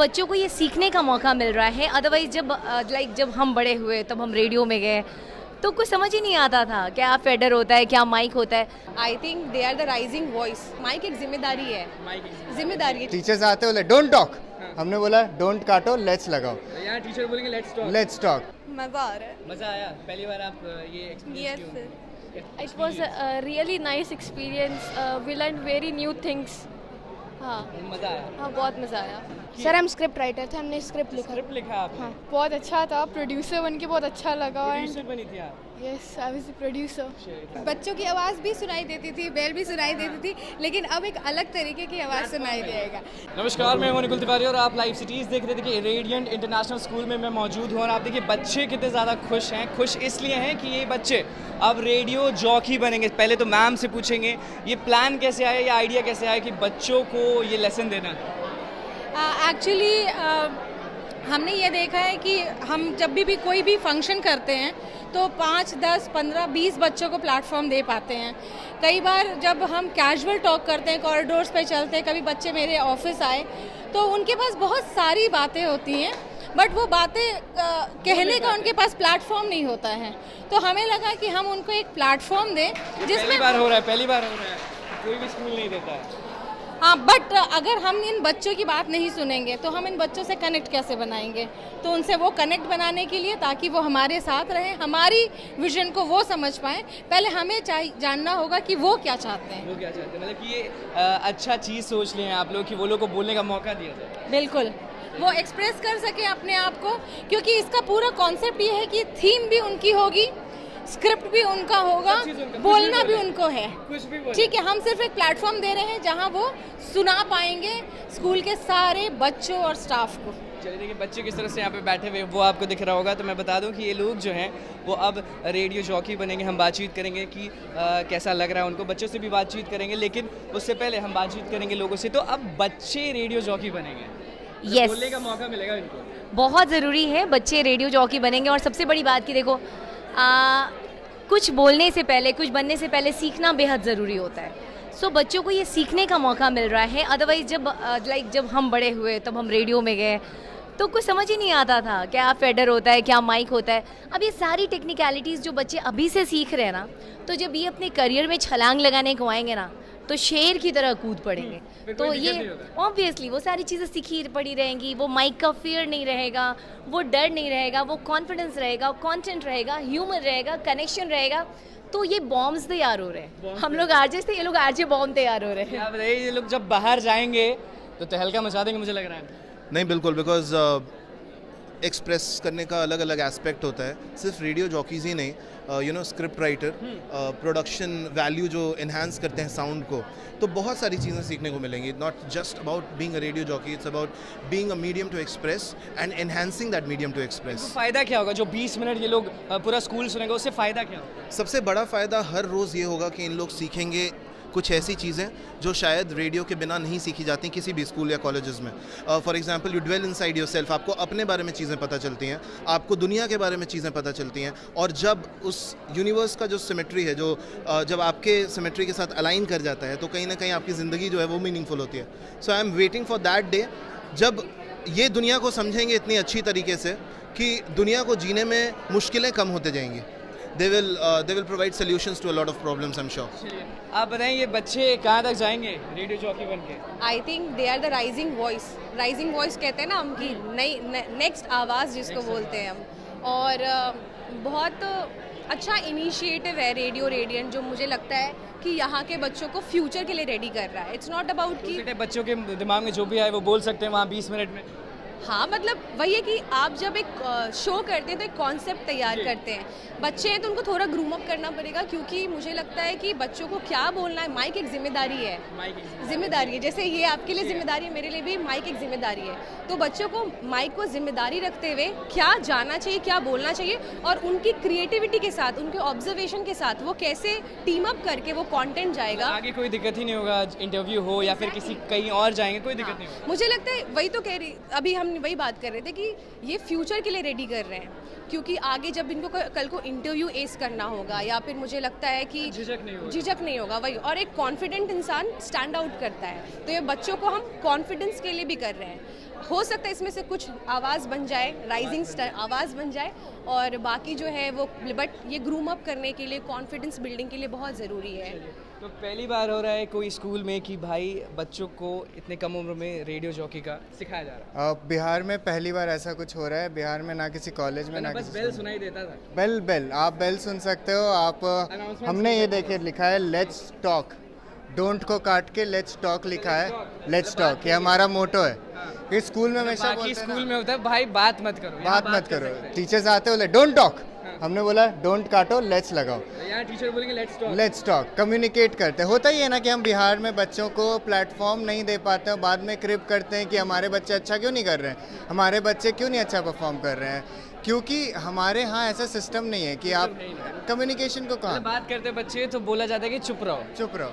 बच्चों को ये सीखने का मौका मिल रहा है। अदरवाइज जब हम बड़े हुए तब हम रेडियो में गए तो कुछ समझ ही नहीं आता था क्या फेडर होता है, क्या माइक होता है। I think they are the rising voice. Mic एक जिम्मेदारी है, जिम्मेदारी है। टीचर्स आते बोले डोंट टॉक, हमने बोला डोंट काटो लेट्स लगाओ। यहाँ टीचर बोलेंगे लेट्स टॉक। मजा आ रहा है। मजा आया पहली बार आप ये एक्सपीरियंस यस किया? It was a really nice experience. We learned very new things. हाँ मजा आया। हाँ बहुत मज़ा आया। सर हम स्क्रिप्ट राइटर थे, हमने स्क्रिप्ट लिखा। स्क्रिप्ट लिखा आपने? हाँ बहुत अच्छा था, प्रोड्यूसर बन के बहुत अच्छा लगा। प्रोड्यूसर बनी थी आप? Yes I was the producer. बच्चों की आवाज़ भी सुनाई देती थी, बेल भी सुनाई देती थी, लेकिन अब एक अलग तरीके की आवाज़ सुनाई देगा। नमस्कार, मैं हूं निकुल तिवारी और आप लाइव सिटीज़ देख रहे थे कि रेडियंट इंटरनेशनल स्कूल में मैं मौजूद हूं और आप देखिए बच्चे कितने ज़्यादा खुश हैं। खुश इसलिए हैं कि ये बच्चे अब रेडियो जॉकी बनेंगे। पहले तो मैम से पूछेंगे ये प्लान कैसे आया, ये आइडिया कैसे आया कि बच्चों को ये लेसन देना। एक्चुअली हमने ये देखा है कि हम जब भी कोई भी फंक्शन करते हैं तो 5, 10, 15, 20 बच्चों को प्लेटफॉर्म दे पाते हैं। कई बार जब हम कैजुअल टॉक करते हैं, कॉरिडोर्स पे चलते हैं, कभी बच्चे मेरे ऑफिस आए तो उनके पास बहुत सारी बातें होती हैं बट वो बातें कहने का उनके पास प्लेटफॉर्म नहीं होता है। तो हमें लगा कि हम उनको एक प्लेटफॉर्म दें जिसमें पहली बार हो रहा है, कोई भी स्कूल नहीं देता है। हाँ, बट अगर हम इन बच्चों की बात नहीं सुनेंगे तो हम इन बच्चों से कनेक्ट कैसे बनाएंगे? तो उनसे वो कनेक्ट बनाने के लिए ताकि वो हमारे साथ रहें, हमारी विजन को वो समझ पाएँ, पहले हमें जानना होगा कि वो क्या चाहते हैं। मतलब कि ये अच्छा चीज़ सोच लें आप लोग कि वो लोग को बोलने का मौका दिया जाए। बिल्कुल, वो एक्सप्रेस कर सके अपने आप को, क्योंकि इसका पूरा कॉन्सेप्ट ये है कि थीम भी उनकी होगी, स्क्रिप्ट भी उनका होगा, बोलना भी उनको है। ठीक है, हम सिर्फ एक प्लेटफॉर्म दे रहे हैं जहां वो सुना पाएंगे स्कूल के सारे बच्चों और स्टाफ को। चलिए देखिए बच्चे किस तरह से यहाँ पे बैठे हुए वो आपको दिख रहा होगा। तो मैं बता दूं कि ये लोग जो हैं वो अब रेडियो जॉकी बनेंगे। हम बातचीत करेंगे कि कैसा लग रहा है उनको, बच्चों से भी बातचीत करेंगे, लेकिन उससे पहले हम बातचीत करेंगे लोगों से। तो अब बच्चे रेडियो जॉकी बनेंगे, Yes. बोलने का मौका मिलेगा इनको। बहुत ज़रूरी है बच्चे रेडियो जॉकी बनेंगे। और सबसे बड़ी बात कि देखो कुछ बोलने से पहले, कुछ बनने से पहले सीखना बेहद ज़रूरी होता है। सो बच्चों को ये सीखने का मौका मिल रहा है। अदरवाइज जब हम बड़े हुए तब हम रेडियो में गए तो कुछ समझ ही नहीं आता था क्या फेडर होता है, क्या माइक होता है। अब ये सारी टेक्निकलिटीज़ जो बच्चे अभी से सीख रहे हैं ना, तो जब ये अपने करियर में छलांग लगाने को आएंगे ना तो शेर की तरह कूद पड़ेंगे। तो ये ऑब्वियसली वो सारी चीज़ें सीखी पड़ी रहेंगी। वो माइक का फियर नहीं रहेगा, वो डर नहीं रहेगा, वो कॉन्फिडेंस रहेगा, कंटेंट रहेगा, ह्यूमर रहेगा, कनेक्शन रहेगा। तो ये बॉम्ब्स तैयार हो रहे हैं। हम लोग आरजे थे, ये लोग आरजे बॉम्ब तैयार हो रहे हैं। क्या बताइए, ये लोग जब बाहर जाएंगे तो तहलका मचा देंगे मुझे लग रहा है। नहीं बिल्कुल, बिकॉज एक्सप्रेस करने का अलग अलग एस्पेक्ट होता है। सिर्फ रेडियो जॉकीज़ ही नहीं, स्क्रिप्ट राइटर, प्रोडक्शन वैल्यू जो इन्हांस करते हैं साउंड को, तो बहुत सारी चीज़ें सीखने को मिलेंगी। Not just about being a radio jockey, it's about being a medium to express and enhancing that medium to express. फ़ायदा क्या होगा जो 20 मिनट ये लोग पूरा स्कूल सुनेंगे, उससे फ़ायदा क्या होगा? सबसे बड़ा फ़ायदा हर रोज़ ये होगा कि इन लोग सीखेंगे कुछ ऐसी चीज़ें जो शायद रेडियो के बिना नहीं सीखी जाती किसी भी स्कूल या कॉलेजेस में। For example you dwell inside yourself, आपको अपने बारे में चीज़ें पता चलती हैं, आपको दुनिया के बारे में चीज़ें पता चलती हैं। और जब उस यूनिवर्स का जो सिमेट्री है, जब आपके सिमेट्री के साथ अलाइन कर जाता है, तो कहीं ना कहीं आपकी ज़िंदगी जो है वो मीनिंगफुल होती है। So I am waiting for that day जब ये दुनिया को समझेंगे इतनी अच्छी तरीके से कि दुनिया को जीने में मुश्किलें कम होते जाएंगी। They will provide solutions to a lot of problems, I'm sure. आप बताएं ये बच्चे कहाँ तक जाएंगे रेडियो जॉकी बन के? I think they are the rising voice. Rising voice कहते हैं ना हम, कि नई नेक्स्ट आवाज़ जिसको बोलते हैं हम। और बहुत अच्छा इनिशिएटिव है रेडियो रेडियंट, जो मुझे लगता है कि यहाँ के बच्चों को फ्यूचर के लिए रेडी कर रहा है। इट्स नॉट अबाउट कि बच्चों के दिमाग में जो भी आए वो बोल सकते हैं वहाँ 20 मिनट में। हाँ, मतलब वही है कि आप जब एक शो करते हैं तो एक कॉन्सेप्ट तैयार करते हैं। बच्चे हैं तो उनको थोड़ा ग्रूम अप करना पड़ेगा, क्योंकि मुझे लगता है कि बच्चों को क्या बोलना है, माइक एक जिम्मेदारी है। जिम्मेदारी है, जैसे ये आपके लिए जिम्मेदारी है, मेरे लिए भी माइक एक जिम्मेदारी है। तो बच्चों को माइक को जिम्मेदारी रखते हुए क्या जाना चाहिए, क्या बोलना चाहिए, और उनकी क्रिएटिविटी के साथ, उनके ऑब्जर्वेशन के साथ वो कैसे टीम अप करके वो कंटेंट जाएगा। आगे कोई दिक्कत ही नहीं होगा, इंटरव्यू हो या फिर किसी कहीं और जाएंगे, कोई दिक्कत नहीं होगा। मुझे लगता है वही तो कह रही, अभी हम वही बात कर रहे थे कि ये फ्यूचर के लिए रेडी कर रहे हैं, क्योंकि आगे जब इनको कल को इंटरव्यू एस करना होगा, या फिर मुझे लगता है कि झिझक नहीं होगा वही, और एक कॉन्फिडेंट इंसान स्टैंड आउट करता है। तो ये बच्चों को हम कॉन्फिडेंस के लिए भी कर रहे हैं। हो सकता है इसमें से कुछ आवाज़ बन जाए, राइजिंग स्टार आवाज़ बन जाए, और बाकी जो है वो, बट ये ग्रूम अप करने के लिए, कॉन्फिडेंस बिल्डिंग के लिए बहुत ज़रूरी है। तो पहली बार हो रहा है कोई स्कूल में कि भाई बच्चों को इतने कम उम्र में रेडियो जॉकी का सिखाया जा रहा है। बिहार में पहली बार ऐसा कुछ हो रहा है। बिहार में ना किसी कॉलेज में, ना बस किसी बेल सुनाई देता था। बेल आप बेल सुन सकते हो आप। हमने ये देखिए लिखा है लेट्स टॉक, डोंट को काट के लेट्स टॉक लिखा है। लेट्स टॉक ये हमारा मोटो है। ये स्कूल में हमेशा बाकी स्कूल में होता है भाई बात मत करो, बात मत करो। टीचर्स आते बोले डोंट टॉक, हमने बोला डोंट काटो लेट्स लगाओ। यहाँ टीचर बोलेंगे लेट्स टॉक कम्युनिकेट करते। होता ही है ना कि हम बिहार में बच्चों को प्लेटफॉर्म नहीं दे पाते हैं, बाद में क्रिप करते हैं कि हमारे बच्चे अच्छा क्यों नहीं कर रहे हैं, हमारे बच्चे क्यों नहीं अच्छा परफॉर्म कर रहे हैं, क्योंकि हमारे यहाँ ऐसा सिस्टम नहीं है कि आप कम्युनिकेशन को कहाँ बात करते बच्चे तो बोला जाता है कि चुप रहो।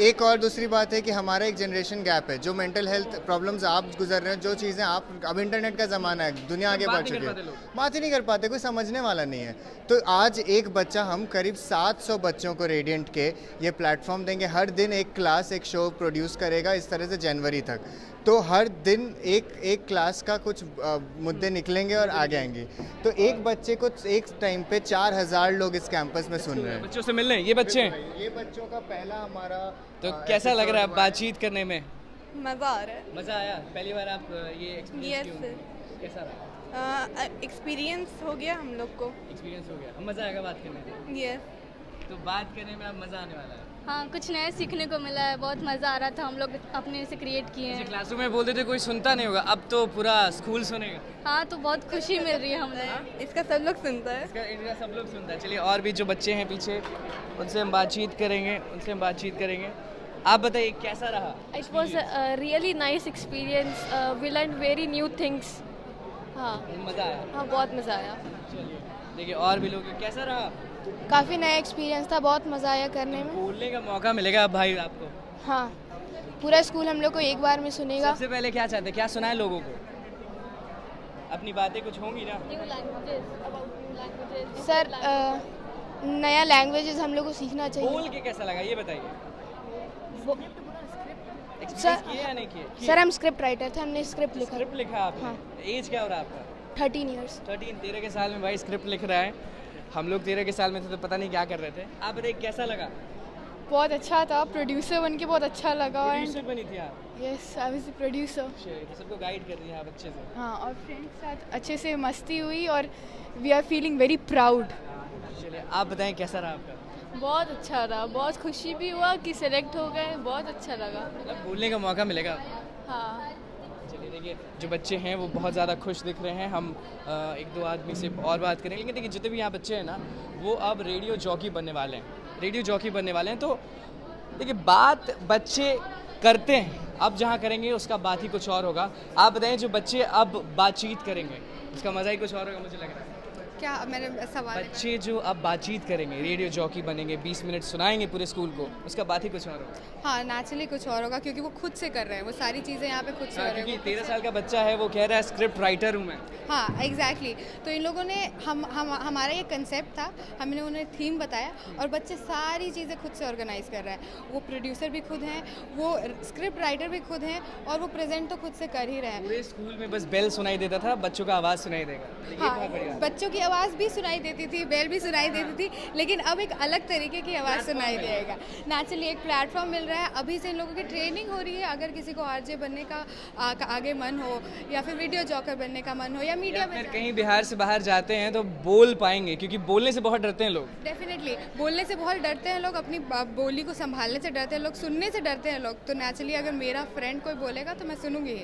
एक और दूसरी बात है कि हमारा एक जनरेशन गैप है। जो मेंटल हेल्थ प्रॉब्लम्स आप गुजर रहे हैं, जो चीज़ें आप, अब इंटरनेट का ज़माना है, दुनिया आगे बढ़ चुकी है, बात ही नहीं कर पाते, कोई समझने वाला नहीं है। तो आज एक बच्चा, हम करीब 700 बच्चों को रेडियंट के ये प्लेटफॉर्म देंगे। हर दिन एक क्लास, एक शो प्रोड्यूस करेगा इस तरह से जनवरी तक। तो हर दिन एक क्लास का कुछ मुद्दे निकलेंगे और आगे आएंगे। तो एक बच्चे को एक टाइम पे 4000 लोग इस कैंपस में सुन रहे हैं। बच्चों से मिल रहे हैं ये बच्चे हैं। ये बच्चों का पहला हमारा। तो कैसा लग रहा है बातचीत करने में? मज़ा आ रहा है। मज़ा आया? पहली बार आप ये एक्सपीरियंस किए होंगे। कैसा रहा? एक्सपीरियंस हो गया हम लोग को। एक्सपीरियंस हो गया, मज़ा आएगा बात करने में। यस। तो बात करने में अब मज़ा आने वाला है। हाँ, कुछ नया सीखने को मिला है, बहुत मज़ा आ रहा था। हम लोग अपने से क्रिएट किए हैं। क्लासरूम में बोलते थे कोई सुनता नहीं होगा, अब तो पूरा स्कूल सुनेगा। हाँ, तो बहुत खुशी मिल रही है हमें। इसका सब लोग सुनता है। इसका सब लोग सुनता है। चलिए और भी जो बच्चे हैं पीछे, उनसे हम बातचीत करेंगे। आप बताइए कैसा रहा? It was a really nice experience. We learned very new things. हाँ, मज़ा आया? हाँ, बहुत मज़ा आया। चलिए देखिए और भी लोग, कैसा रहा? काफ़ी नया एक्सपीरियंस था, बहुत मज़ा आया करने में। बोलने का मौका मिलेगा अब भाई आपको। हाँ, पूरा स्कूल हम लोग को एक बार में सुनेगा। सबसे पहले क्या चाहते हैं, क्या सुनाए लोगों को? अपनी बातें कुछ होंगी ना? New languages, about new languages. Sir नया लैंग्वेजेस हम लोग को सीखना चाहिए। बोल के कैसा लगा ये बताइए। सर किए या नहीं किए? सर हम स्क्रिप्ट राइटर थे, हमने स्क्रिप्ट लिखा। स्क्रिप्ट लिखा आपने? हाँ। एज क्या हो रहा है आपका? 13 ईयर्स। 13 के साल में भाई स्क्रिप्ट लिख रहा है। हम लोग 13 के साल में थे तो पता नहीं क्या कर रहे थे। आप बताइए कैसा लगा? बहुत अच्छा था, प्रोड्यूसर बन के बहुत अच्छा लगा। प्रोड्यूसर बनी थी आप? Yes, I was the producer. तो सबको गाइड कर रही हैं आप अच्छे से। हाँ, और फ्रेंड्स के साथ अच्छे से मस्ती हुई और we are feeling very proud. चलिए आप बताएं कैसा रहा आपका? बहुत अच्छा रहा, बहुत खुशी भी हुआ कि सेलेक्ट हो गए, बहुत अच्छा लगा। मतलब बोलने का मौका मिलेगा? हाँ। चलिए देखिए जो बच्चे हैं वो बहुत ज़्यादा खुश दिख रहे हैं। हम एक दो आदमी से और बात करेंगे, लेकिन देखिए जितने भी यहाँ बच्चे हैं ना, वो अब रेडियो जॉकी बनने वाले हैं। तो देखिए बात बच्चे करते हैं, अब जहाँ करेंगे उसका बात ही कुछ और होगा। आप बताएं जो बच्चे अब बातचीत करेंगे उसका मज़ा ही कुछ और होगा, मुझे लग रहा है। क्या मेरे सवाल? बच्चे जो अब बातचीत करेंगे, रेडियो जॉकी बनेंगे, 20 मिनट सुनाएंगे पूरे स्कूल को, उसका बात ही कुछ और होगा। हाँ, नेचुरली कुछ और होगा क्योंकि वो खुद से कर रहे हैं, वो सारी चीज़ें यहाँ पे खुद से हो रहे हैं। क्योंकि 13 साल का बच्चा है, वो कह रहा है स्क्रिप्ट राइटर हूँ मैं। हाँ, एग्जैक्टली। तो इन लोगों ने हमारा ये कंसेप्ट था, हमने उन्हें थीम बताया और बच्चे सारी चीज़ें खुद से ऑर्गेनाइज कर रहे हैं। वो प्रोड्यूसर भी खुद हैं, वो स्क्रिप्ट राइटर भी खुद हैं और वो प्रेजेंट तो खुद से कर ही रहे हैं। पूरे स्कूल में बस बेल सुनाई देता था, बच्चों का आवाज़ सुनाई देगा। हाँ, बच्चों की आवाज़ भी सुनाई देती थी, बेल भी सुनाई देती थी, लेकिन अब एक अलग तरीके की आवाज़ सुनाई देगा। नेचुरली एक प्लेटफॉर्म मिल रहा है। अभी से इन लोगों की ट्रेनिंग हो रही है। अगर किसी को आरजे बनने का आगे मन हो, या फिर वीडियो जॉकर बनने का मन हो, या मीडिया में कहीं बिहार से बाहर जाते हैं तो बोल पाएंगे, क्योंकि बोलने से बहुत डरते हैं लोग। डेफिनेटली बोलने से बहुत डरते हैं लोग, अपनी बोली को संभालने से डरते हैं लोग, सुनने से डरते हैं लोग। तो नेचुरली अगर मेरा फ्रेंड कोई बोलेगा तो मैं सुनूंगी।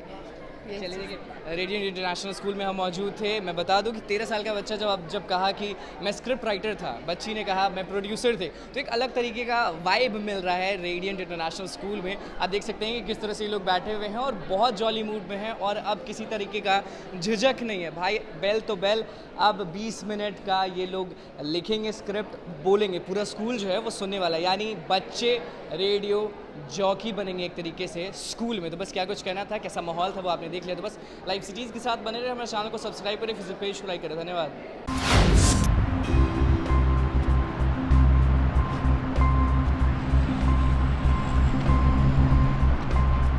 चलिए देखिए, रेडियंट इंटरनेशनल स्कूल में हम मौजूद थे। मैं बता दूं कि 13 साल का बच्चा जब कहा कि मैं स्क्रिप्ट राइटर था, बच्ची ने कहा मैं प्रोड्यूसर थे, तो एक अलग तरीके का वाइब मिल रहा है रेडियंट इंटरनेशनल स्कूल में। आप देख सकते हैं कि किस तरह से ये लोग बैठे हुए हैं और बहुत जॉली मूड में हैं, और अब किसी तरीके का झिझक नहीं है भाई। बेल तो बेल, अब 20 मिनट का ये लोग लिखेंगे, स्क्रिप्ट बोलेंगे, पूरा स्कूल जो है वो सुनने वाला है। यानी बच्चे रेडियो जॉकी बनेंगे एक तरीके से स्कूल में। तो बस क्या कुछ कहना था, कैसा माहौल था वो आपने देख लिया। तो बस लाइव सिटीज़ के साथ बने रहे, हमारे चैनल को सब्सक्राइब करें, फेसबुक पेज को लाइक करें। धन्यवाद।